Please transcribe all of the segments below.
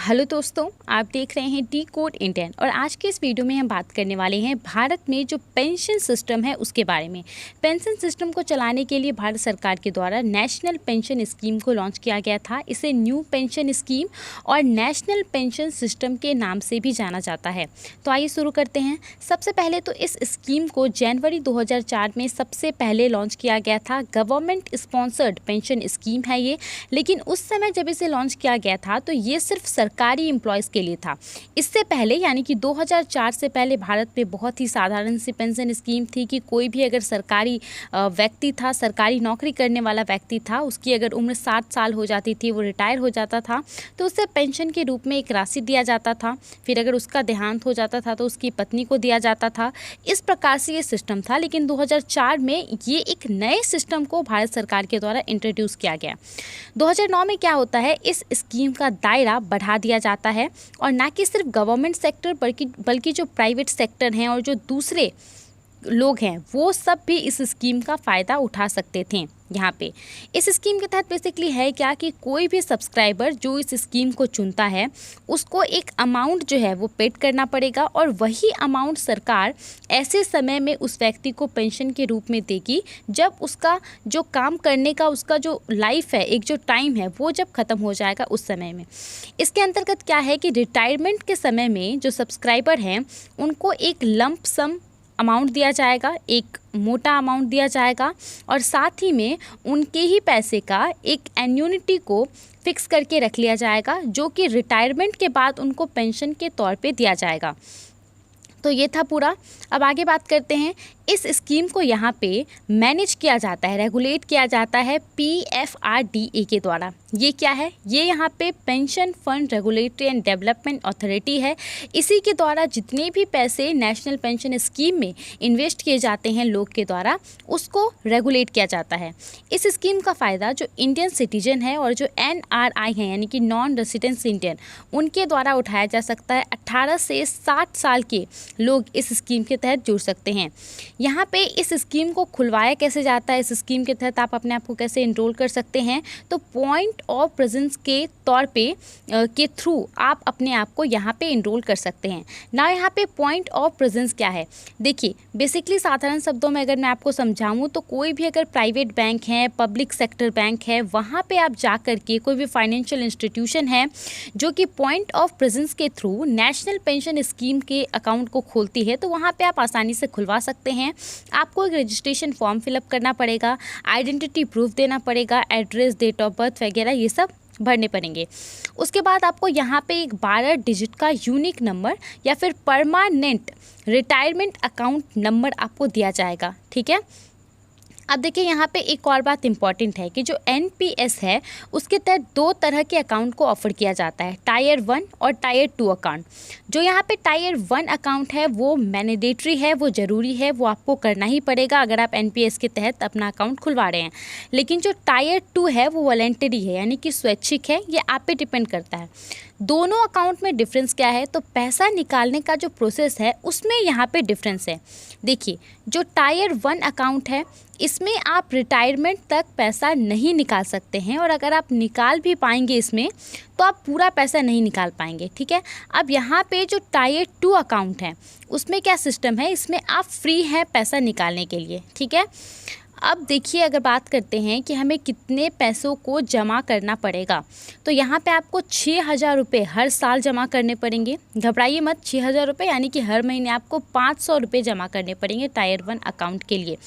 Hello दोस्तों, आप देख रहे हैं डी कोड इंडियन और आज के इस वीडियो में हम बात करने वाले हैं भारत में जो पेंशन सिस्टम है उसके बारे में। पेंशन सिस्टम को चलाने के लिए भारत सरकार के द्वारा नेशनल पेंशन स्कीम को लॉन्च किया गया था। इसे न्यू पेंशन स्कीम और नेशनल पेंशन सिस्टम के नाम से भी जाना जाता है। तो आइए शुरू करते हैं। सबसे पहले तो इस स्कीम को जनवरी 2004 में सबसे पहले लॉन्च किया गया था। गवर्नमेंट स्पॉन्सर्ड पेंशन स्कीम है ये, लेकिन उस समय जब इसे लॉन्च किया गया था तो ये सिर्फ सरकारी एम्प्लॉयज़ के लिए था। इससे पहले यानी कि 2004 से पहले भारत में बहुत ही साधारण सी पेंशन स्कीम थी कि कोई भी अगर सरकारी व्यक्ति था, सरकारी नौकरी करने वाला व्यक्ति था, उसकी अगर उम्र 60 साल हो जाती थी, वो रिटायर हो जाता था तो उसे पेंशन के रूप में एक राशि दिया जाता था। फिर अगर उसका देहांत हो जाता था तो उसकी पत्नी को दिया जाता था। इस प्रकार से ये सिस्टम था, लेकिन 2004 में ये एक नए सिस्टम को भारत सरकार के द्वारा इंट्रोड्यूस किया गया। 2009 में क्या होता है, इस स्कीम का दायरा बढ़ा दिया जाता है और ना कि सिर्फ गवर्नमेंट सेक्टर बल्कि जो प्राइवेट सेक्टर हैं और जो दूसरे लोग हैं वो सब भी इस स्कीम का फ़ायदा उठा सकते थे। यहाँ पे इस स्कीम के तहत बेसिकली है क्या कि कोई भी सब्सक्राइबर जो इस स्कीम को चुनता है उसको एक अमाउंट जो है वो पेड करना पड़ेगा और वही अमाउंट सरकार ऐसे समय में उस व्यक्ति को पेंशन के रूप में देगी जब उसका जो काम करने का उसका जो लाइफ है, एक जो टाइम है, वो जब ख़त्म हो जाएगा उस समय में। इसके अंतर्गत क्या है कि रिटायरमेंट के समय में जो सब्सक्राइबर हैं उनको एक लंप सम अमाउंट दिया जाएगा, एक मोटा अमाउंट दिया जाएगा और साथ ही में उनके ही पैसे का एक एन्युनिटी को फिक्स करके रख लिया जाएगा जो कि रिटायरमेंट के बाद उनको पेंशन के तौर पे दिया जाएगा। तो ये था पूरा। अब आगे बात करते हैं। इस स्कीम को यहाँ पे मैनेज किया जाता है, रेगुलेट किया जाता है PFRDA के द्वारा। ये क्या है? ये यहाँ पे pension fund regulatory and development authority है। इसी के द्वारा जितने भी पैसे नेशनल पेंशन स्कीम में इन्वेस्ट किए जाते हैं लोग के द्वारा, उसको रेगुलेट किया जाता है। इस स्कीम का फ़ायदा जो इंडियन सिटीजन है और जो NRI हैं यानी कि नॉन रेसिडेंस इंडियन, उनके द्वारा उठाया जा सकता है। 18 से 60 साल के लोग इस स्कीम के तहत जुड़ सकते हैं। यहाँ पे इस स्कीम को खुलवाया कैसे जाता है, इस स्कीम के तहत आप अपने आप को कैसे इनरोल कर सकते हैं, तो पॉइंट ऑफ प्रेजेंस के तौर पे के थ्रू आप अपने आप को यहाँ पे इनरोल कर सकते हैं ना। यहाँ पे पॉइंट ऑफ प्रेजेंस क्या है, देखिए बेसिकली साधारण शब्दों में अगर मैं आपको समझाऊँ तो कोई भी अगर प्राइवेट बैंक है, पब्लिक सेक्टर बैंक है, वहाँ पे आप जा कर के कोई भी फाइनेंशियल इंस्टीट्यूशन है जो कि पॉइंट ऑफ प्रेजेंस के थ्रू नेशनल पेंशन स्कीम के अकाउंट को खोलती है, तो वहाँ पे आप आसानी से खुलवा सकते हैं। आपको एक रजिस्ट्रेशन फॉर्म फिलअप करना पड़ेगा, आइडेंटिटी प्रूफ देना पड़ेगा, एड्रेस, डेट ऑफ बर्थ वगैरह ये सब भरने पड़ेंगे। उसके बाद आपको यहाँ पे एक 12 डिजिट का यूनिक नंबर या फिर परमानेंट रिटायरमेंट अकाउंट नंबर आपको दिया जाएगा। ठीक है। अब देखिए यहाँ पे एक और बात इम्पॉर्टेंट है कि जो NPS है उसके तहत 2 तरह के अकाउंट को ऑफर किया जाता है, टायर 1 और टायर 2 अकाउंट। जो यहाँ पे टायर 1 अकाउंट है वो मैंडेटरी है, वो ज़रूरी है, वो आपको करना ही पड़ेगा अगर आप NPS के तहत अपना अकाउंट खुलवा रहे हैं। लेकिन जो टायर 2 है वो वॉलंटरी है यानी कि स्वैच्छिक है, ये आप पे डिपेंड करता है। दोनों अकाउंट में डिफरेंस क्या है, तो पैसा निकालने का जो प्रोसेस है उसमें यहाँ पे डिफरेंस है। देखिए जो टायर 1 अकाउंट है इसमें आप रिटायरमेंट तक पैसा नहीं निकाल सकते हैं और अगर आप निकाल भी पाएंगे इसमें तो आप पूरा पैसा नहीं निकाल पाएंगे। ठीक है। अब यहाँ पे जो टायर 2 अकाउंट है उसमें क्या सिस्टम है, इसमें आप फ्री हैं पैसा निकालने के लिए। ठीक है। अब देखिए अगर बात करते हैं कि हमें कितने पैसों को जमा करना पड़ेगा, तो यहाँ पे आपको 6,000 रुपये हर साल जमा करने पड़ेंगे। घबराइए मत, 6,000 रुपये यानी कि हर महीने आपको 500 रुपये जमा करने पड़ेंगे टायर 1 अकाउंट के लिए।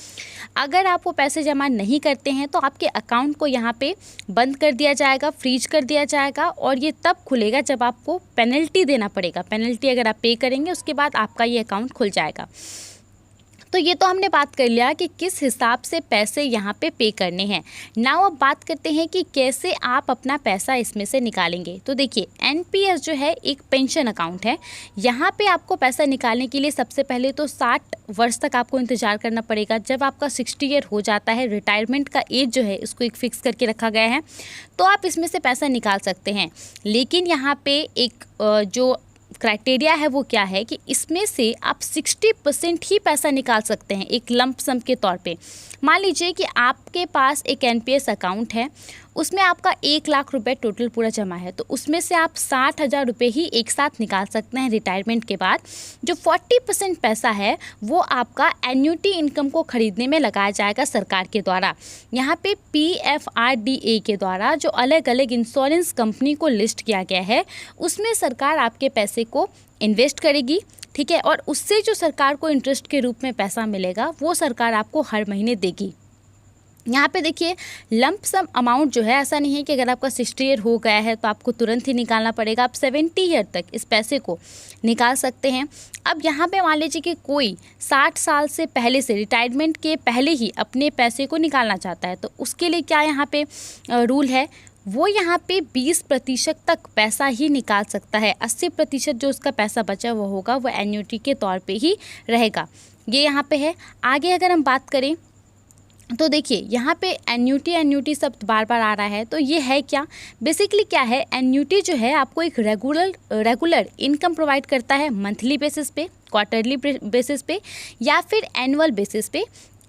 अगर आप वो पैसे जमा नहीं करते हैं तो आपके अकाउंट को यहाँ पे बंद कर दिया जाएगा, फ्रीज कर दिया जाएगा और ये तब खुलेगा जब आपको पेनल्टी देना पड़ेगा। पेनल्टी अगर आप पे करेंगे उसके बाद आपका ये अकाउंट खुल जाएगा। तो ये तो हमने बात कर लिया कि किस हिसाब से पैसे यहाँ पे करने हैं। नाउ अब बात करते हैं कि कैसे आप अपना पैसा इसमें से निकालेंगे। तो देखिए NPS जो है एक पेंशन अकाउंट है। यहाँ पे आपको पैसा निकालने के लिए सबसे पहले तो 60 वर्ष तक आपको इंतज़ार करना पड़ेगा। जब आपका 60 ईयर हो जाता है, रिटायरमेंट का एज जो है इसको एक फ़िक्स करके रखा गया है, तो आप इसमें से पैसा निकाल सकते हैं। लेकिन यहाँ पे एक जो क्राइटेरिया है वो क्या है कि इसमें से आप 60% ही पैसा निकाल सकते हैं एक लंप सम के तौर पे। मान लीजिए कि आपके पास एक एनपीएस अकाउंट है, उसमें आपका 1 लाख रुपए टोटल पूरा जमा है, तो उसमें से आप 60,000 रुपये ही एक साथ निकाल सकते हैं रिटायरमेंट के बाद। जो 40% पैसा है वो आपका एन्युटी इनकम को खरीदने में लगाया जाएगा सरकार के द्वारा। यहाँ पे PFRDA के द्वारा जो अलग अलग इंश्योरेंस कंपनी को लिस्ट किया गया है, उसमें सरकार आपके पैसे को इन्वेस्ट करेगी, ठीक है, और उससे जो सरकार को इंटरेस्ट के रूप में पैसा मिलेगा वो सरकार आपको हर महीने देगी। यहाँ पे देखिए लंप सम अमाउंट जो है, ऐसा नहीं है कि अगर आपका 60 ईयर हो गया है तो आपको तुरंत ही निकालना पड़ेगा, आप 70 ईयर तक इस पैसे को निकाल सकते हैं। अब यहाँ पे मान लीजिए कि कोई 60 साल से पहले से, रिटायरमेंट के पहले ही अपने पैसे को निकालना चाहता है, तो उसके लिए क्या यहाँ पे रूल है, वो यहाँ पे 20% तक पैसा ही निकाल सकता है। 80% जो उसका पैसा बचा वो होगा वो एन्युटी के तौर पे ही रहेगा। ये यहाँ पे है। आगे अगर हम बात करें तो देखिए यहाँ पे एन्युटी शब्द बार बार आ रहा है, तो ये है क्या, बेसिकली क्या है, एन्युटी जो है आपको एक रेगुलर इनकम प्रोवाइड करता है मंथली बेसिस पे, क्वार्टरली बेसिस पे या फिर एनुअल बेसिस पे।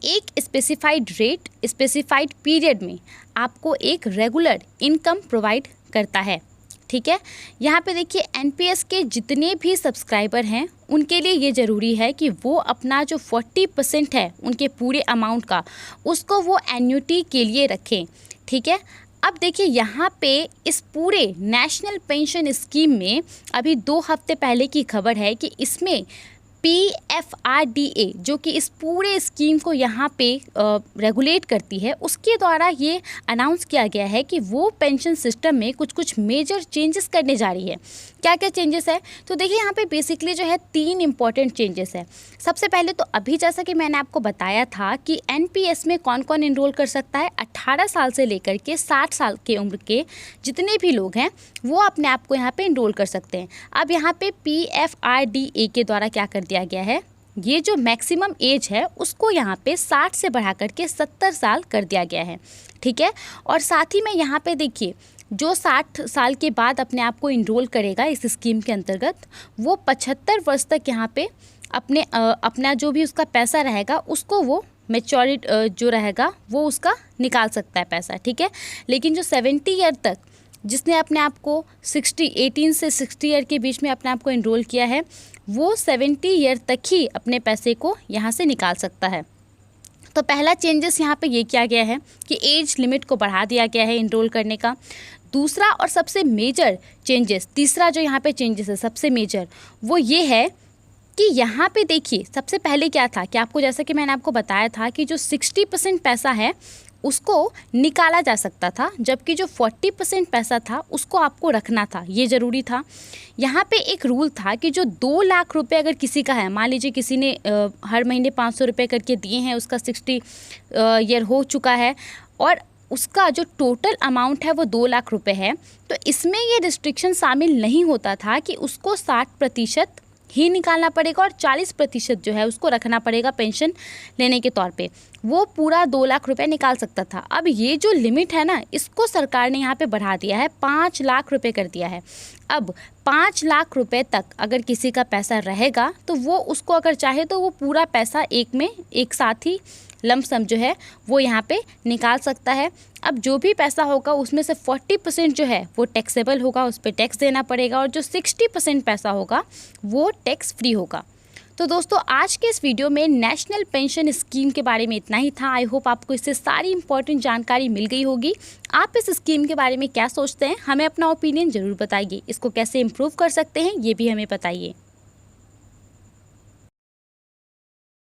एक स्पेसिफाइड रेट, स्पेसिफाइड पीरियड में आपको एक रेगुलर इनकम प्रोवाइड करता है, ठीक है। यहाँ पे देखिए एनपीएस के जितने भी सब्सक्राइबर हैं उनके लिए ये ज़रूरी है कि वो अपना जो 40% है उनके पूरे अमाउंट का, उसको वो एन्युटी के लिए रखें, ठीक है। अब देखिए यहाँ पे इस पूरे नेशनल पेंशन स्कीम में अभी 2 हफ्ते पहले की खबर है कि इसमें PFRDA जो कि इस पूरे स्कीम को यहाँ पे रेगुलेट करती है, उसके द्वारा ये अनाउंस किया गया है कि वो पेंशन सिस्टम में कुछ मेजर चेंजेस करने जा रही है। क्या क्या चेंजेस है, तो देखिए यहाँ पे बेसिकली जो है 3 इंपॉर्टेंट चेंजेस है। सबसे पहले तो अभी जैसा कि मैंने आपको बताया था कि एनपीएस में कौन कौन इनरोल कर सकता है, 18 साल से लेकर के 60 साल के उम्र के जितने भी लोग हैं वो अपने आप को यहाँ पे इनरोल कर सकते हैं। अब यहाँ पे PFRDA के द्वारा क्या कर दिया गया है, ये जो मैक्सिमम एज है उसको यहाँ पे 60 से बढ़ा करके 70 साल कर दिया गया है, ठीक है। और साथ ही में यहाँ पे देखिए जो 60 साल के बाद अपने आप को इनरोल करेगा इस स्कीम के अंतर्गत, वो 75 वर्ष तक यहाँ पे अपना जो भी उसका पैसा रहेगा उसको वो मैच्योरिटी जो रहेगा वो उसका निकाल सकता है पैसा, ठीक है। लेकिन जो 70 ईयर तक जिसने अपने आप को 18 से 60 ईयर के बीच में अपने आप को इनरोल किया है, वो 70 ईयर तक ही अपने पैसे को यहाँ से निकाल सकता है। तो पहला चेंजेस यहाँ पे ये किया गया है कि एज लिमिट को बढ़ा दिया गया है इनरोल करने का। दूसरा और सबसे मेजर चेंजेस, तीसरा जो यहाँ पे चेंजेस है सबसे मेजर, वो ये है कि यहाँ पे देखिए सबसे पहले क्या था कि आपको, जैसा कि मैंने आपको बताया था कि जो 60% पैसा है उसको निकाला जा सकता था, जबकि जो 40% पैसा था उसको आपको रखना था, ये ज़रूरी था। यहाँ पे एक रूल था कि जो 2 लाख रुपए अगर किसी का है, मान लीजिए किसी ने हर महीने 500 रुपये करके दिए हैं, उसका 60 ईयर हो चुका है और उसका जो टोटल अमाउंट है वो 2 लाख रुपए है, तो इसमें ये रिस्ट्रिक्शन शामिल नहीं होता था कि उसको 60% ही निकालना पड़ेगा और 40% जो है उसको रखना पड़ेगा पेंशन लेने के तौर पे। वो पूरा 2 लाख रुपए निकाल सकता था। अब ये जो लिमिट है ना, इसको सरकार ने यहाँ पे बढ़ा दिया है, 5 लाख रुपए कर दिया है। अब 5 लाख रुपए तक अगर किसी का पैसा रहेगा तो वो उसको अगर चाहे तो वो पूरा पैसा एक साथ ही लंप सम जो है वो यहाँ पे निकाल सकता है। अब जो भी पैसा होगा उसमें से 40% जो है वो टैक्सेबल होगा, उस पर टैक्स देना पड़ेगा, और जो 60% पैसा होगा वो टैक्स फ्री होगा। तो दोस्तों आज के इस वीडियो में नेशनल पेंशन स्कीम के बारे में इतना ही था। आई होप आपको इससे सारी इंपॉर्टेंट जानकारी मिल गई होगी। आप इस स्कीम के बारे में क्या सोचते हैं, हमें अपना ओपिनियन ज़रूर बताइए। इसको कैसे इम्प्रूव कर सकते हैं ये भी हमें बताइए।